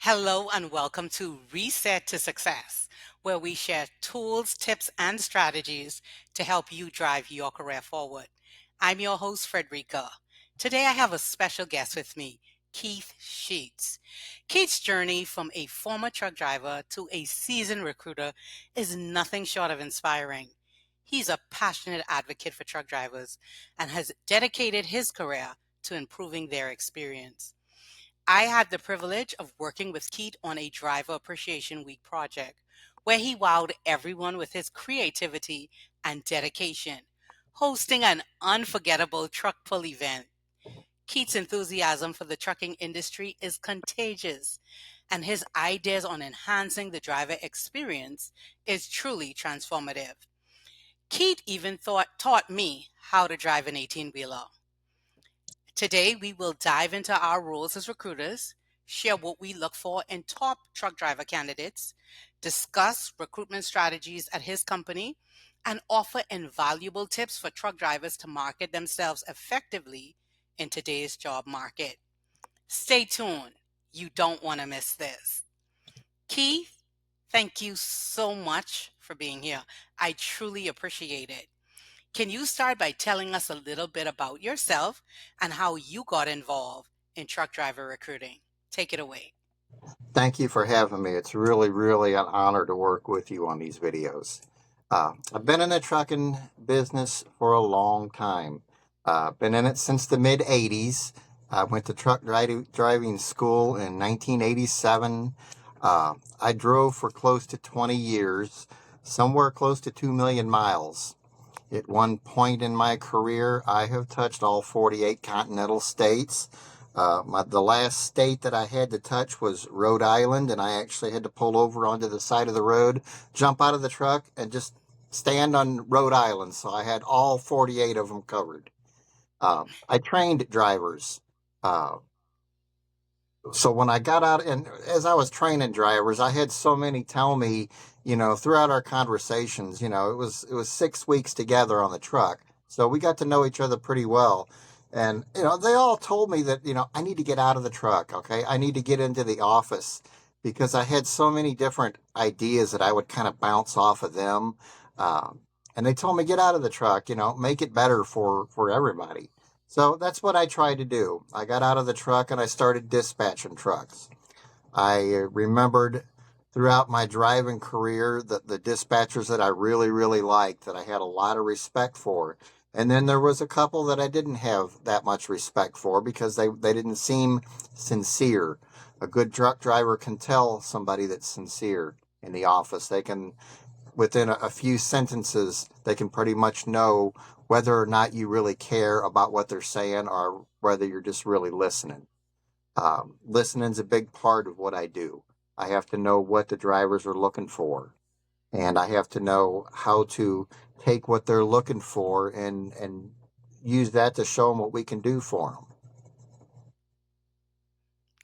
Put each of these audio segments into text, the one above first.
Hello and welcome to Reset to Success, where we share tools, tips, and strategies to help you drive your career forward. I'm your host, Fredricka. Today I have a special guest with me, Keith Sheets. Keith's journey from a former truck driver to a seasoned recruiter is nothing short of inspiring. He's a passionate advocate for truck drivers and has dedicated his career to improving their experience. I had the privilege of working with Keith on a Driver Appreciation Week project where he wowed everyone with his creativity and dedication, hosting an unforgettable truck pull event. Keith's enthusiasm for the trucking industry is contagious, and his ideas on enhancing the driver experience is truly transformative. Keith even taught me how to drive an 18-wheeler. Today, we will dive into our roles as recruiters, share what we look for in top truck driver candidates, discuss recruitment strategies at his company, and offer invaluable tips for truck drivers to market themselves effectively in today's job market. Stay tuned. You don't want to miss this. Keith, thank you so much for being here. I truly appreciate it. Can you start by telling us a little bit about yourself and how you got involved in truck driver recruiting? Take it away. Thank you for having me. It's really an honor to work with you on these videos. I've been in the trucking business for a long time. Been in it since the mid 80s. I went to driving school in 1987. I drove for close to 20 years, somewhere close to 2 million miles. At one point in my career, I have touched all 48 continental states. The last state that I had to touch was Rhode Island, and I actually had to pull over onto the side of the road, jump out of the truck, and just stand on Rhode Island. So I had all 48 of them covered. I trained drivers. Uh, so when I got out, and as I was training drivers, I had so many tell me, throughout our conversations, it was 6 weeks together on the truck, so we got to know each other pretty well. And they all told me that I need to get out of the truck. Okay, I need to get into the office because I had so many different ideas that I would kind of bounce off of them. Um, and they told me get out of the truck. Make it better for everybody. So that's what I tried to do. I got out of the truck and I started dispatching trucks. I remembered throughout my driving career that the dispatchers that I really liked, that I had a lot of respect for. And then there was a couple that I didn't have that much respect for because they didn't seem sincere. A good truck driver can tell somebody that's sincere in the office. They can, within a few sentences, they can pretty much know whether or not you really care about what they're saying or whether you're just really listening. Listening's a big part of what I do. I have to know what the drivers are looking for, and I have to know how to take what they're looking for and use that to show them what we can do for them.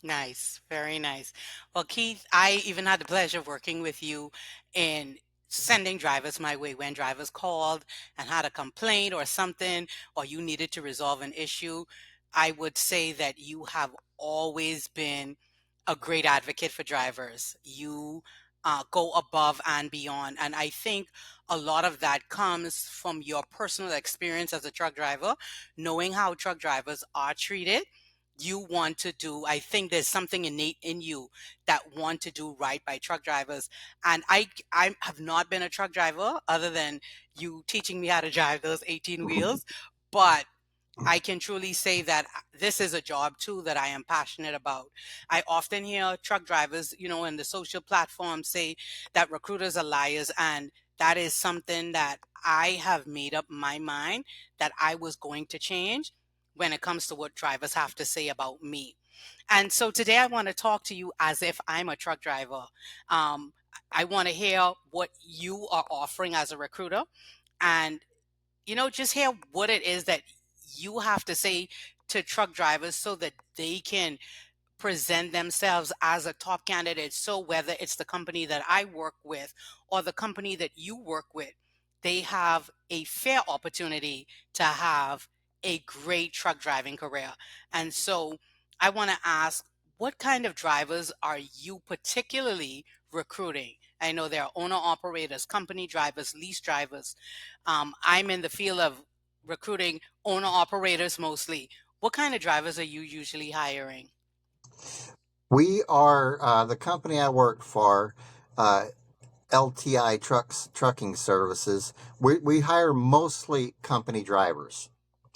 Nice, very nice. Well, Keith, I even had the pleasure of working with you in sending drivers my way when drivers called and had a complaint or something, or you needed to resolve an issue. I would say that you have always been a great advocate for drivers. You go above and beyond. And I think a lot of that comes from your personal experience as a truck driver, knowing how truck drivers are treated. You want to do, I think there's something innate in you that want to do right by truck drivers. And I have not been a truck driver other than you teaching me how to drive those 18 wheels, but I can truly say that this is a job too that I am passionate about. I often hear truck drivers, in the social platforms say that recruiters are liars. And that is something that I have made up my mind that I was going to change when it comes to what drivers have to say about me. And so today I want to talk to you as if I'm a truck driver. Um, I want to hear what you are offering as a recruiter and just hear what it is that you have to say to truck drivers so that they can present themselves as a top candidate. So whether it's the company that I work with or the company that you work with, they have a fair opportunity to have a great truck driving career. And so I want to ask, what kind of drivers are you particularly recruiting? I know there are owner operators, company drivers, lease drivers. I'm in the field of recruiting owner operators mostly. What kind of drivers are you usually hiring? We are the company I work for. LTI trucking services. We hire mostly company drivers.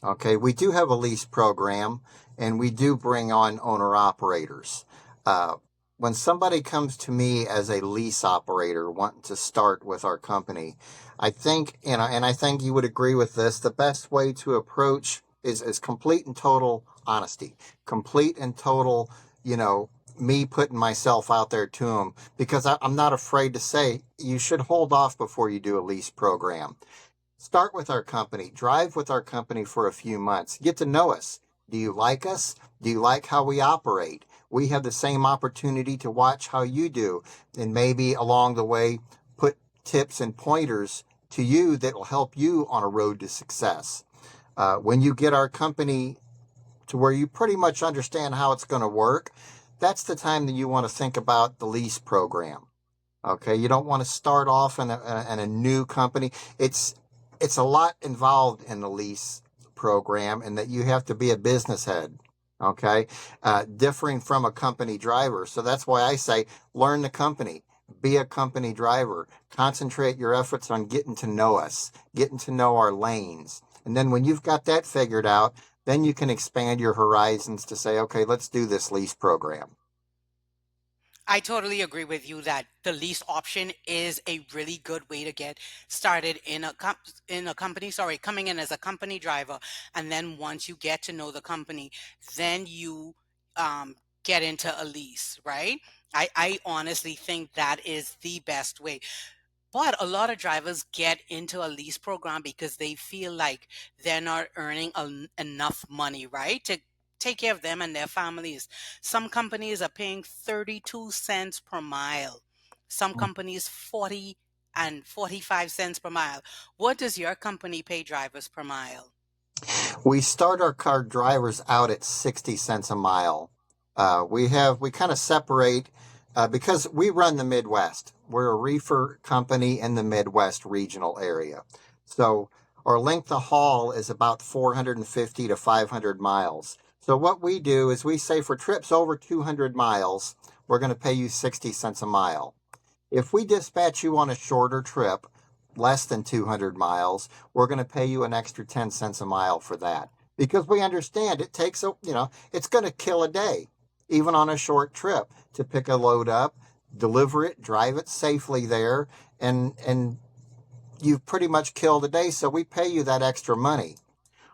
Okay, we do have a lease program, and we do bring on owner operators. Uh, when somebody comes to me as a lease operator wanting to start with our company, I think, and I think you would agree with this, the best way to approach is complete and total honesty, complete and total, you know, me putting myself out there to them, because I'm not afraid to say you should hold off before you do a lease program. Start with our company, drive with our company for a few months, get to know us. Do you like us? Do you like how we operate? We have the same opportunity to watch how you do, and maybe along the way put tips and pointers to you that will help you on a road to success. When you get our company to where you pretty much understand how it's going to work, that's the time that you want to think about the lease program. Okay, you don't want to start off in a new company. It's a lot involved in the lease program, and that you have to be a business head. Okay, differing from a company driver. So that's why I say learn the company, be a company driver, concentrate your efforts on getting to know us, getting to know our lanes, and then when you've got that figured out, then you can expand your horizons to say, okay, let's do this lease program. I totally agree with you that the lease option is a really good way to get started in in a company. Sorry, coming in as a company driver, and then once you get to know the company, then you get into a lease, right? I honestly think that is the best way. But a lot of drivers get into a lease program because they feel like they're not earning enough money, right? To take care of them and their families. Some companies are paying 32 cents per mile. Some companies 40 and 45 cents per mile. What does your company pay drivers per mile? We start our car drivers out at 60 cents a mile. We kind of separate because we run the Midwest. We're a reefer company in the Midwest regional area. So our length of haul is about 450 to 500 miles. So what we do is we say for trips over 200 miles, we're going to pay you 60 cents a mile. If we dispatch you on a shorter trip, less than 200 miles, we're going to pay you an extra 10 cents a mile for that. Because we understand it takes it's going to kill a day, even on a short trip, to pick a load up, deliver it, drive it safely there, and you've pretty much killed a day. So we pay you that extra money.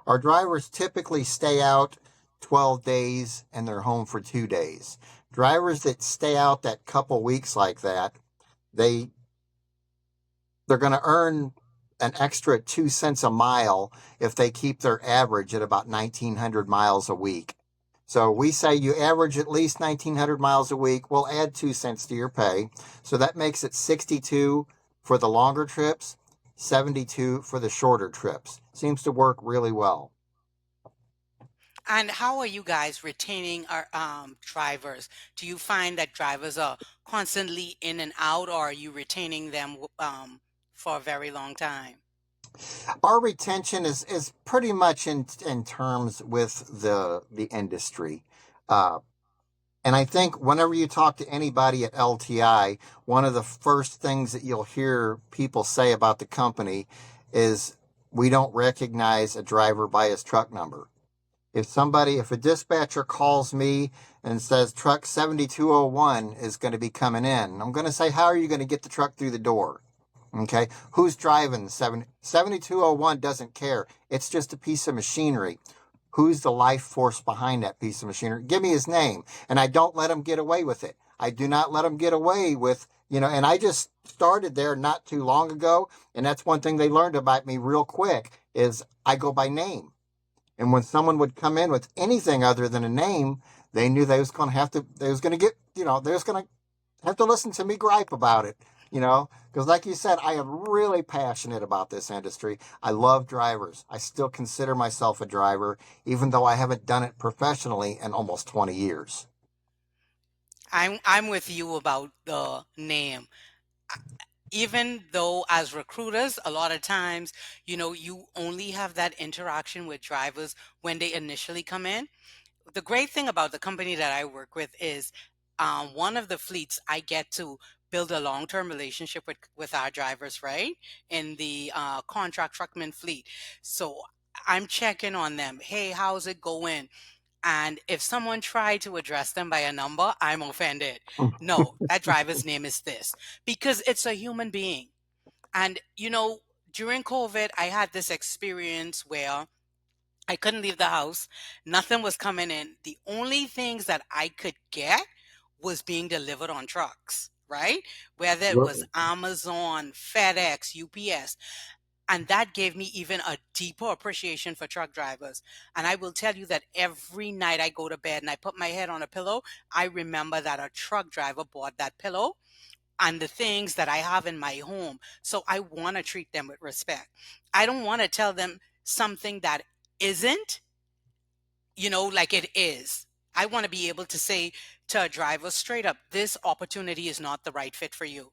Our drivers typically stay out 12 days and they're home for 2 days. Drivers that stay out that couple weeks like that, they they're going to earn an extra 2 cents a mile if they keep their average at about 1,900 miles a week. So we say you average at least 1,900 miles a week. We'll add 2 cents to your pay. So that makes it 62 for the longer trips, 72 for the shorter trips. Seems to work really well. And how are you guys retaining our drivers? Do you find that drivers are constantly in and out, or are you retaining them for a very long time? Our retention is pretty much in terms with the industry. Uh, And I think whenever you talk to anybody at LTI, one of the first things that you'll hear people say about the company is we don't recognize a driver by his truck number. If a dispatcher calls me and says truck 7201 is going to be coming in, I'm going to say, how are you going to get the truck through the door? Okay. Who's driving 7201 doesn't care. It's just a piece of machinery. Who's the life force behind that piece of machinery? Give me his name. And I don't let him get away with it. I do not let him get away with, and I just started there not too long ago. And that's one thing they learned about me real quick is I go by name. And when someone would come in with anything other than a name, they knew they was going to get, they was going to have to listen to me gripe about it, because like you said, I am really passionate about this industry. I love drivers. I still consider myself a driver, even though I haven't done it professionally in almost 20 years. I'm with you about the name. Even though as recruiters, a lot of times, you only have that interaction with drivers when they initially come in. The great thing about the company that I work with is one of the fleets I get to build a long-term relationship with our drivers, right? In the contract truckman fleet. So I'm checking on them. Hey, how's it going? And if someone tried to address them by a number, I'm offended. No, that driver's name is this because it's a human being. And, during COVID, I had this experience where I couldn't leave the house. Nothing was coming in. The only things that I could get was being delivered on trucks, right? Whether it was Amazon, FedEx, UPS. And that gave me even a deeper appreciation for truck drivers. And I will tell you that every night I go to bed and I put my head on a pillow, I remember that a truck driver bought that pillow and the things that I have in my home. So I want to treat them with respect. I don't want to tell them something that isn't, like it is. I want to be able to say to a driver straight up, this opportunity is not the right fit for you.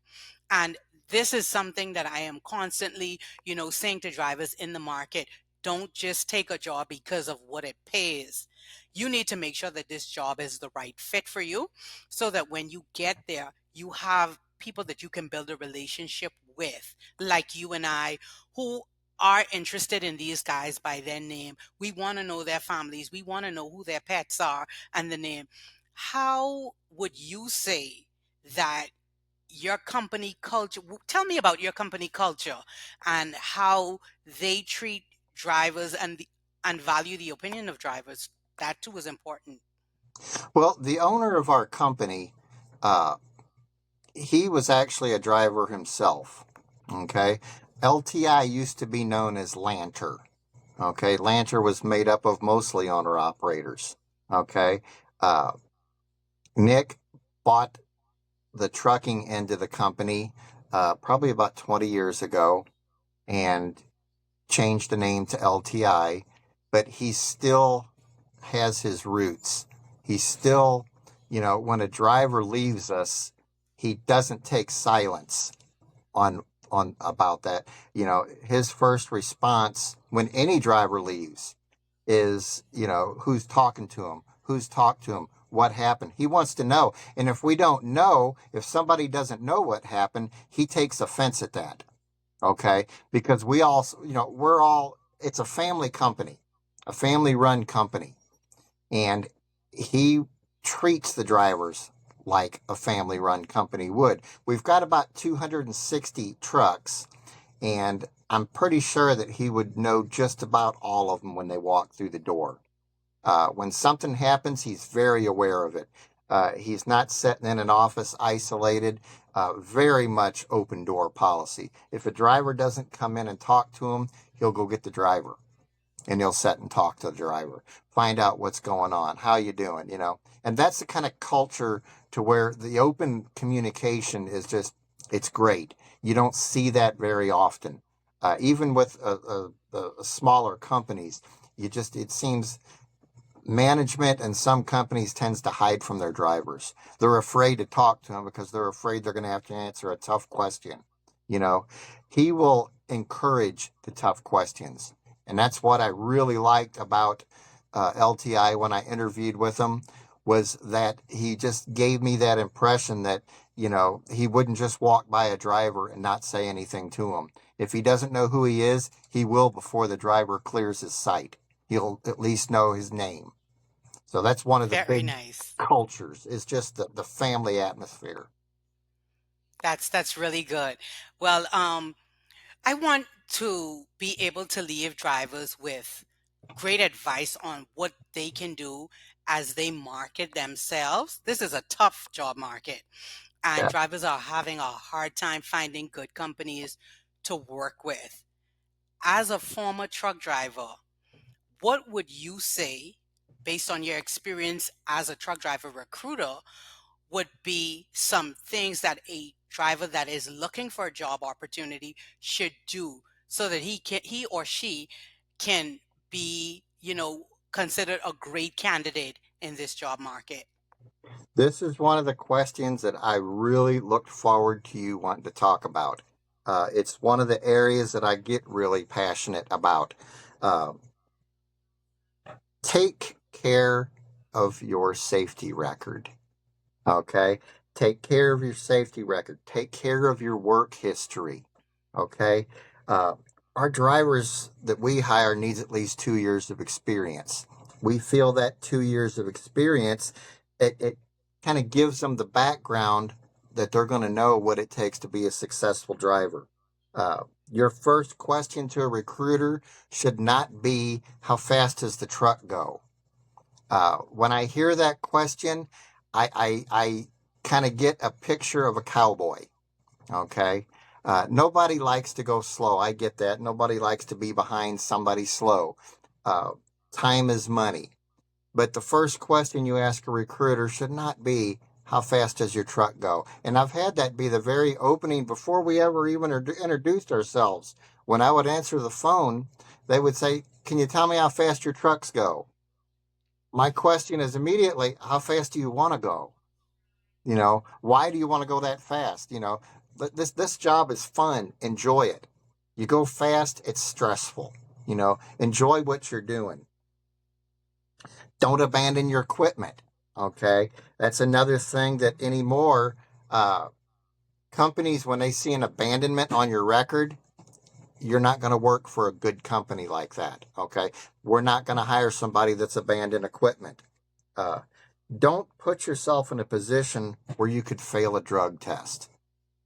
And this is something that I am constantly, saying to drivers in the market. Don't just take a job because of what it pays. You need to make sure that this job is the right fit for you so that when you get there, you have people that you can build a relationship with, like you and I, who are interested in these guys by their name. We want to know their families. We want to know who their pets are and the name. How would you say that your company culture, tell me about your company culture and how they treat drivers and value the opinion of drivers. That too is important. Well, the owner of our company, uh, he was actually a driver himself. Okay. LTI used to be known as Lanter. Okay. Lanter was made up of mostly owner operators. Okay. Uh, Nick bought the trucking end of the company probably about 20 years ago and changed the name to LTI, but he still has his roots. He still, when a driver leaves us, he doesn't take silence on about that. His first response when any driver leaves is, who's talking to him, who's talked to him, what happened. He wants to know. And if we don't know, if somebody doesn't know what happened, he takes offense at that. Okay? Because we all, we're all, it's a family company, a family run company. And he treats the drivers like a family run company would. We've got about 260 trucks, and I'm pretty sure that he would know just about all of them when they walk through the door. When something happens, he's very aware of it. He's not sitting in an office isolated. Very much open door policy. If a driver doesn't come in and talk to him, he'll go get the driver and he'll sit and talk to the driver, find out what's going on, how you doing, and that's the kind of culture to where the open communication is just, it's great. You don't see that very often, even with smaller companies. It seems management and some companies tends to hide from their drivers. They're afraid to talk to them because they're afraid they're going to have to answer a tough question. You know, he will encourage the tough questions. And that's what I really liked about LTI when I interviewed with him, was that he just gave me that impression that, he wouldn't just walk by a driver and not say anything to him. If he doesn't know who he is, he will before the driver clears his sight. He'll at least know his name. So that's one of the Very big nice. cultures, is just the family atmosphere. That's really good. Well, I want to be able to leave drivers with great advice on what they can do as they market themselves. This is a tough job market, and Yeah. drivers are having a hard time finding good companies to work with. As a former truck driver, what would you say, based on your experience as a truck driver recruiter, would be some things that a driver that is looking for a job opportunity should do so that he or she can be, considered a great candidate in this job market? This is one of the questions that I really looked forward to you wanting to talk about. It's one of the areas that I get really passionate about. Uh, Take care of your safety record. Okay. Take care of your safety record. Take care of your work history. Okay. Uh, our drivers that we hire needs at least 2 years of experience. We feel that 2 years of experience, it kind of gives them the background that they're going to know what it takes to be a successful driver. Uh, your first question to a recruiter should not be, how fast does the truck go? When I hear that question, I kind of get a picture of a cowboy. Okay. Nobody likes to go slow. I get that. Nobody likes to be behind somebody slow. Uh, Time is money. But the first question you ask a recruiter should not be, how fast does your truck go? And I've had that be the very opening before we ever even introduced ourselves. When I would answer the phone, they would say, can you tell me how fast your trucks go? My question is immediately, how fast do you want to go? Why do you want to go that fast? But this job is fun. Enjoy it. You go fast, it's stressful. Enjoy what you're doing. Don't abandon your equipment. Okay, that's another thing that anymore uh, companies, when they see an abandonment on your record, you're not going to work for a good company like that. Okay, we're not going to hire somebody that's abandoned equipment. Uh, don't put yourself in a position where you could fail a drug test.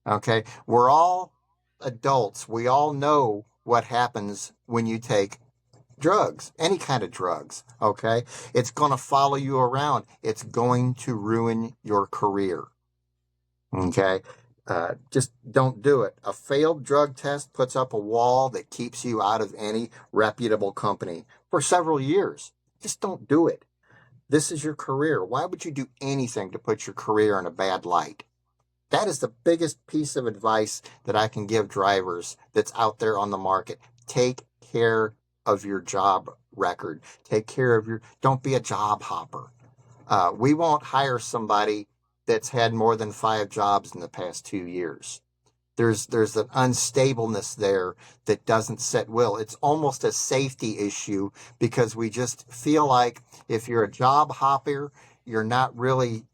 Okay. We're all adults. We all know what happens when you take drugs, any kind of drugs. Okay. It's going to follow you around. It's going to ruin your career. Okay. Just don't do it. A failed drug test puts up a wall that keeps you out of any reputable company for several years. Just don't do it. This is your career. Why would you do anything to put your career in a bad light? That is the biggest piece of advice that I can give drivers that's out there on the market. Take care of your job record. Take care of don't be a job hopper. We won't hire somebody that's had more than 5 jobs in the past 2 years. There's an unstableness there that doesn't sit well. It's almost a safety issue because we just feel like if you're a job hopper, you're not really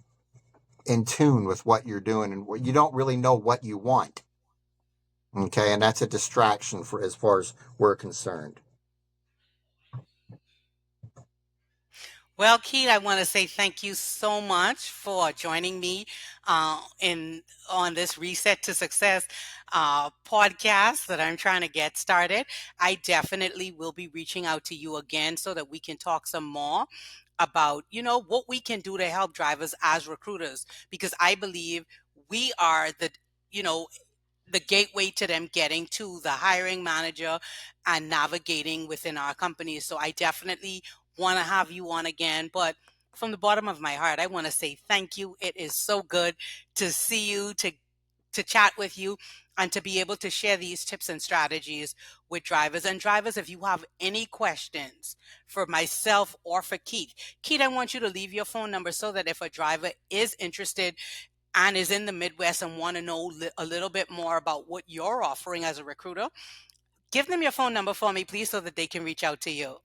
in tune with what you're doing and you don't really know what you want. Okay, and that's a distraction for as far as we're concerned. Well, Keith, I want to say thank you so much for joining me in on this Reset to Success podcast that I'm trying to get started. I definitely will be reaching out to you again so that we can talk some more about, what we can do to help drivers as recruiters, because I believe we are you know, the gateway to them getting to the hiring manager and navigating within our company. So I definitely want to have you on again. But from the bottom of my heart, I want to say thank you. It is so good to see you, to chat with you, and to be able to share these tips and strategies with drivers. And drivers, if you have any questions for myself or for Keith, I want you to leave your phone number so that if a driver is interested and is in the Midwest and want to know a little bit more about what you're offering as a recruiter, give them your phone number for me, please, so that they can reach out to you.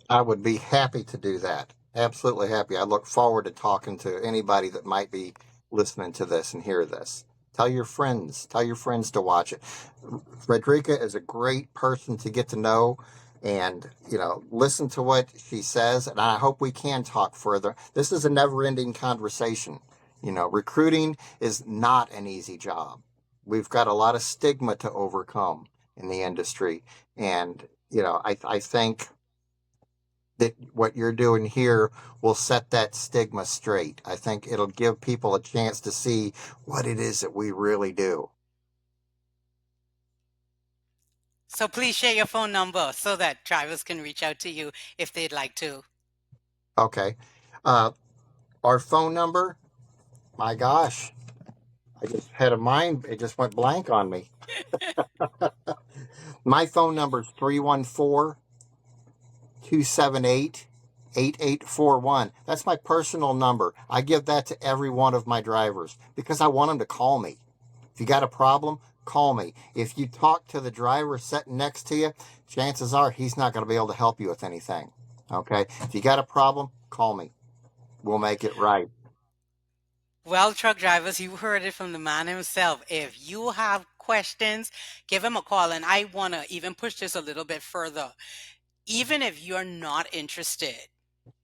I would be happy to do that. Absolutely happy. I look forward to talking to anybody that might be listening to this and hear this. Tell your friends. Tell your friends to watch it. Fredricka is a great person to get to know and, listen to what she says. And I hope we can talk further. This is a never ending conversation. Recruiting is not an easy job. We've got a lot of stigma to overcome in the industry. And, I think that what you're doing here will set that stigma straight. I think it'll give people a chance to see what it is that we really do. So please share your phone number so that drivers can reach out to you if they'd like to. Okay. Uh, our phone number, my gosh, I just had a mind, it just went blank on me. My phone number is 314 278 8841. That's my personal number. I give that to every one of my drivers because I want them to call me. If you got a problem, call me. If you talk to the driver sitting next to you, chances are he's not going to be able to help you with anything. Okay? If you got a problem, call me. We'll make it right. Well, truck drivers, you heard it from the man himself. If you have questions, give him a call. And I want to even push this a little bit further. Even if you're not interested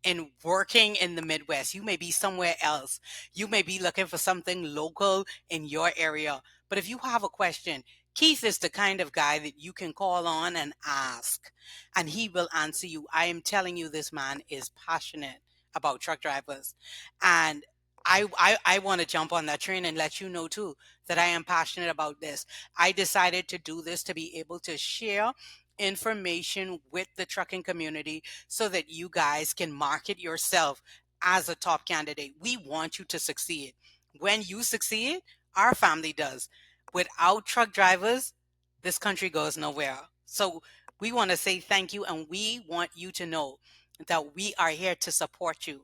in working in the Midwest, you may be somewhere else. You may be looking for something local in your area. But if you have a question, Keith is the kind of guy that you can call on and ask, and he will answer you. I am telling you, this man is passionate about truck drivers. And I want to jump on that train and let you know too that I am passionate about this. I decided to do this to be able to share information with the trucking community so that you guys can market yourself as a top candidate. We want you to succeed. When you succeed, our family does. Without truck drivers, this country goes nowhere. So we want to say thank you, and we want you to know that we are here to support you.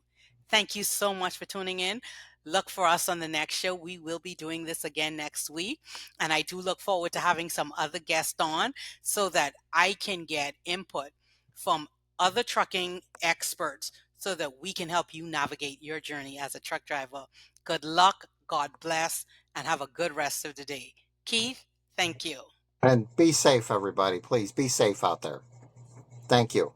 Thank you so much for tuning in. Look for us on the next show. We will be doing this again next week. And I do look forward to having some other guests on so that I can get input from other trucking experts so that we can help you navigate your journey as a truck driver. Good luck, God bless, and have a good rest of the day. Keith, thank you. And be safe, everybody. Please be safe out there. Thank you.